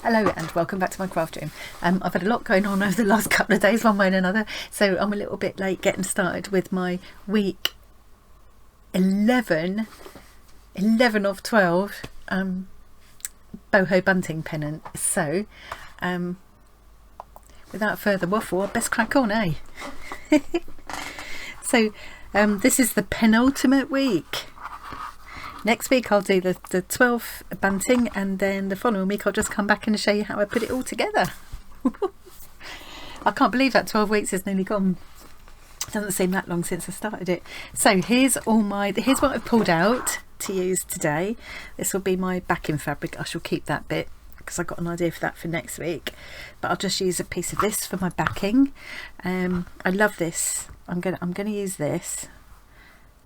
Hello and welcome back to my craft room. I've had a lot going on over the last couple of days, one way and another, so I'm a little bit late getting started with my week 11 of 12 Boho Bunting Pennant. So without further waffle, I'd best crack on, eh? So this is the penultimate week. Next week I'll do the 12th bunting, and then the following week I'll just come back and show you how I put it all together. I can't believe that 12 weeks is nearly gone. It doesn't seem that long since I started it. So here's what I've pulled out to use today. This will be my backing fabric. I shall keep that bit because I've got an idea for that for next week, but I'll just use a piece of this for my backing. I love this. I'm gonna use this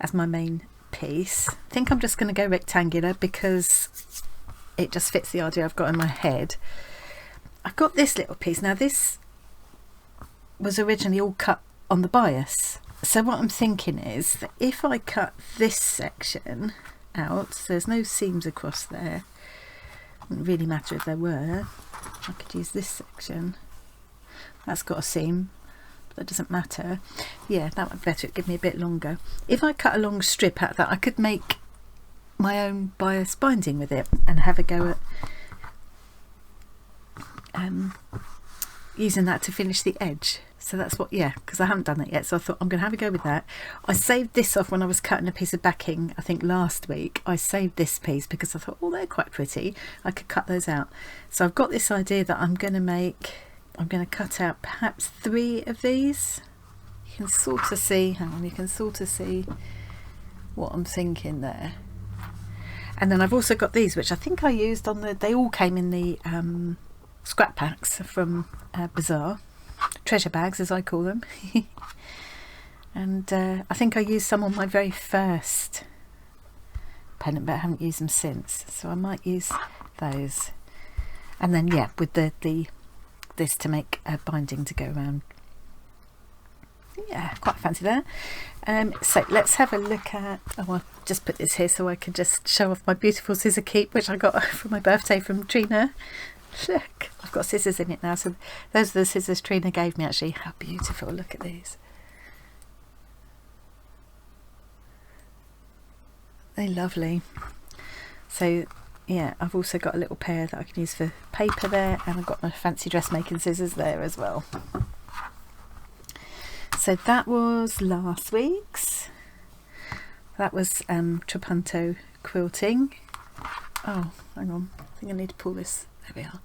as my main piece. I think I'm just going to go rectangular because it just fits the idea I've got in my head. I've got this little piece. Now this was originally all cut on the bias, so what I'm thinking is that if I cut this section out, so there's no seams across there, it wouldn't really matter if there were. I could use this section. That's got a seam, that doesn't matter. Yeah, that would be better. It'd give me a bit longer. If I cut a long strip out of that, I could make my own bias binding with it and have a go at using that to finish the edge. So that's what, yeah, because I haven't done that yet, so I thought I'm going to have a go with that. I saved this off when I was cutting a piece of backing, I think last week. I saved this piece because I thought, oh, they're quite pretty. I could cut those out. So I've got this idea that I'm going to cut out perhaps 3 of these. You can sort of see, hang on, you can sort of see what I'm thinking there. And then I've also got these, which I think I used on they all came in the scrap packs from Bazaar, treasure bags as I call them. And I think I used some on my very first pennant, but I haven't used them since, so I might use those. And then yeah, with this to make a binding to go around. Yeah, quite fancy that. So let's have a look at, I'll just put this here so I can just show off my beautiful scissor keep, which I got for my birthday from Trina. Look, I've got scissors in it now, so those are the scissors Trina gave me actually. How beautiful, look at these. They're lovely. So yeah, I've also got a little pair that I can use for paper there, and I've got my fancy dressmaking scissors there as well. So that was last week's. That was Trapunto quilting. Oh, hang on, I think I need to pull this. There we are.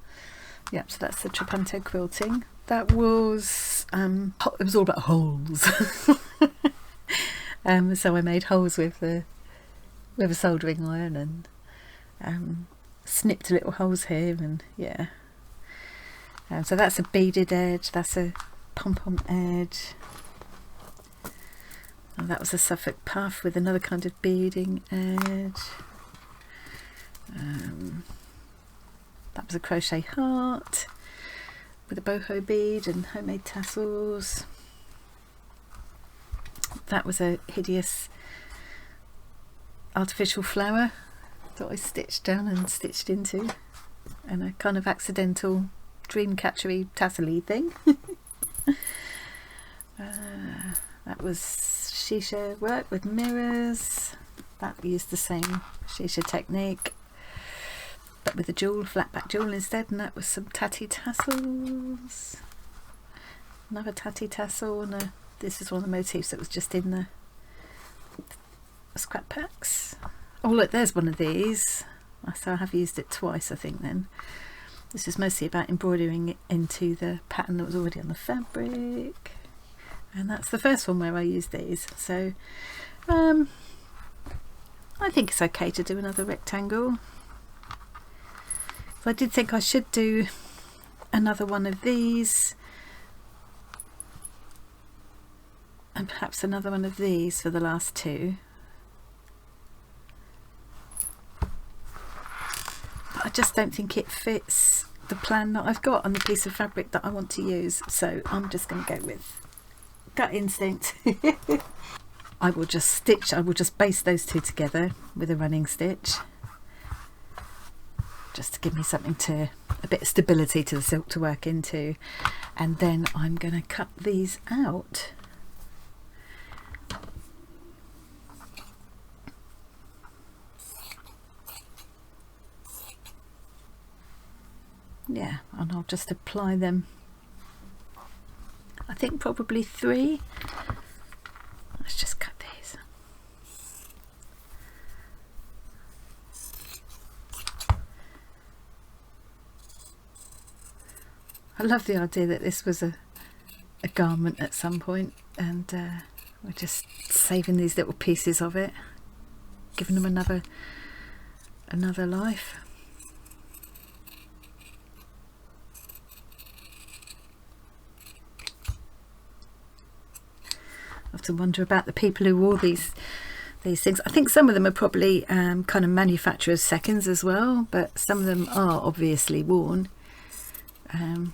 Yep, so that's the Trapunto quilting. That was it was all about holes. So I made holes with a soldering iron and snipped little holes here, and yeah. So that's a beaded edge, that's a pom-pom edge, and that was a Suffolk puff with another kind of beading edge. That was a crochet heart with a boho bead and homemade tassels. That was a hideous artificial flower that I stitched down and stitched into, and a kind of accidental dream catchery tassel-y thing. That was shisha work with mirrors. That used the same shisha technique but with a jewel, flat back jewel instead, and that was some tatty tassels. Another tatty tassel, and this is one of the motifs that was just in the scrap packs. Oh look, there's one of these. So I have used it twice I think then. This is mostly about embroidering it into the pattern that was already on the fabric, and that's the first one where I used these. So I think it's okay to do another rectangle. So I did think I should do another one of these and perhaps another one of these for the last 2. I just don't think it fits the plan that I've got on the piece of fabric that I want to use, so I'm just going to go with gut instinct. I will just baste those 2 together with a running stitch, just to give me something to, a bit of stability to the silk to work into. And then I'm going to cut these out. Yeah, and I'll just apply them, I think probably 3. Let's just cut these. I love the idea that this was a garment at some point, and we're just saving these little pieces of it, giving them another life. I often wonder about the people who wore these things. I think some of them are probably kind of manufacturer's seconds as well, but some of them are obviously worn. Yeah,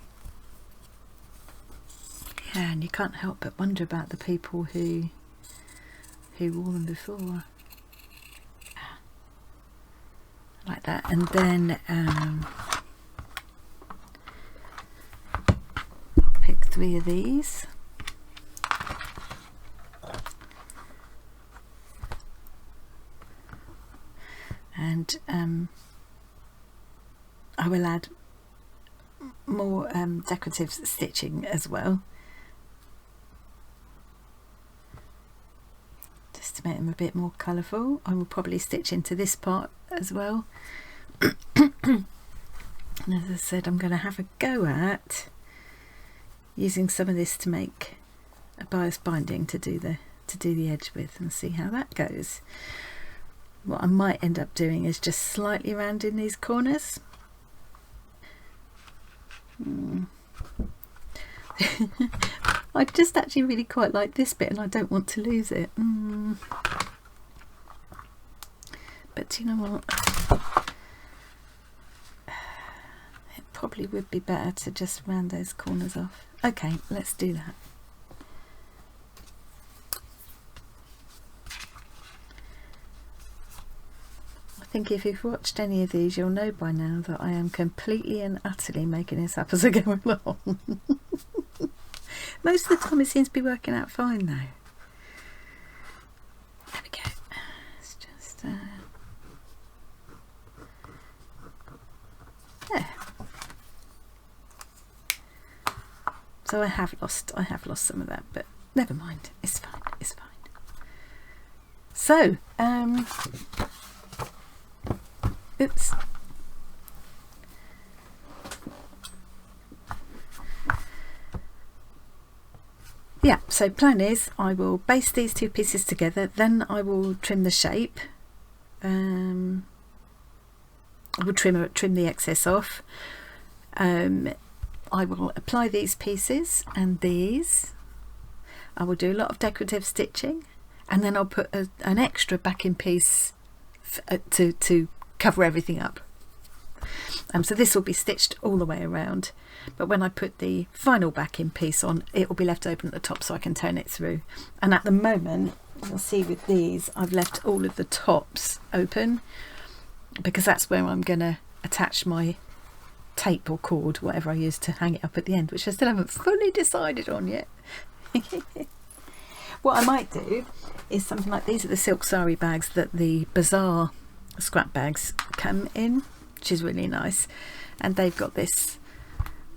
and you can't help but wonder about the people who wore them before. Like that. And then pick 3 of these. And I will add more decorative stitching as well, just to make them a bit more colourful. I will probably stitch into this part as well. And as I said, I'm going to have a go at using some of this to make a bias binding to do the edge with, and see how that goes. What I might end up doing is just slightly rounding these corners. I just actually really quite like this bit, and I don't want to lose it. But do you know what? It probably would be better to just round those corners off. Okay, let's do that. I think if you've watched any of these, you'll know by now that I am completely and utterly making this up as I go along. Most of the time it seems to be working out fine though. There we go. It's just there. So I have lost some of that, but never mind. It's fine. It's fine. So oops. Yeah, so plan is I will baste these 2 pieces together, then I will trim the shape. I will trim the excess off. I will apply these pieces and these. I will do a lot of decorative stitching, and then I'll put an extra backing piece to cover everything up. So this will be stitched all the way around, but when I put the final backing piece on, it will be left open at the top so I can turn it through. And at the moment, you'll see with these, I've left all of the tops open because that's where I'm going to attach my tape or cord, whatever I use to hang it up at the end, which I still haven't fully decided on yet. What I might do is something like these are the silk sari bags that the Bazaar scrap bags come in, which is really nice, and they've got this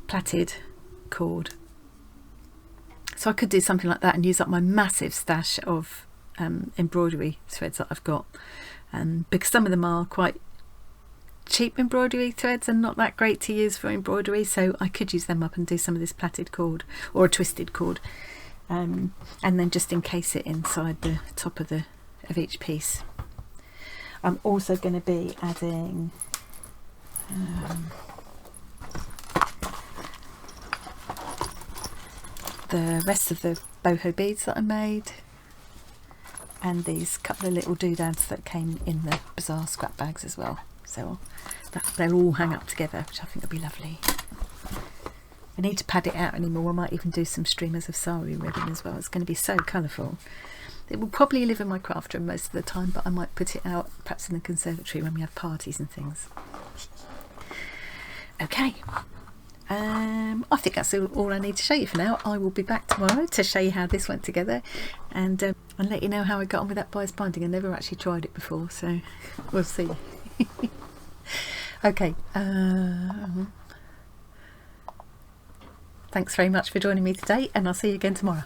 plaited cord, so I could do something like that and use up my massive stash of embroidery threads that I've got, because some of them are quite cheap embroidery threads and not that great to use for embroidery, so I could use them up and do some of this plaited cord or a twisted cord, and then just encase it inside the top of each piece. I'm also going to be adding the rest of the boho beads that I made, and these couple of little doodads that came in the Bazaar scrap bags as well, so they'll all hang up together, which I think will be lovely. I need to pad it out anymore. I might even do some streamers of sari ribbon as well. It's going to be so colourful. It will probably live in my craft room most of the time, but I might put it out perhaps in the conservatory when we have parties and things. Okay. I think that's all I need to show you for now. I will be back tomorrow to show you how this went together, and let you know how I got on with that bias binding. I never actually tried it before, so we'll see. Okay. Thanks very much for joining me today, and I'll see you again tomorrow.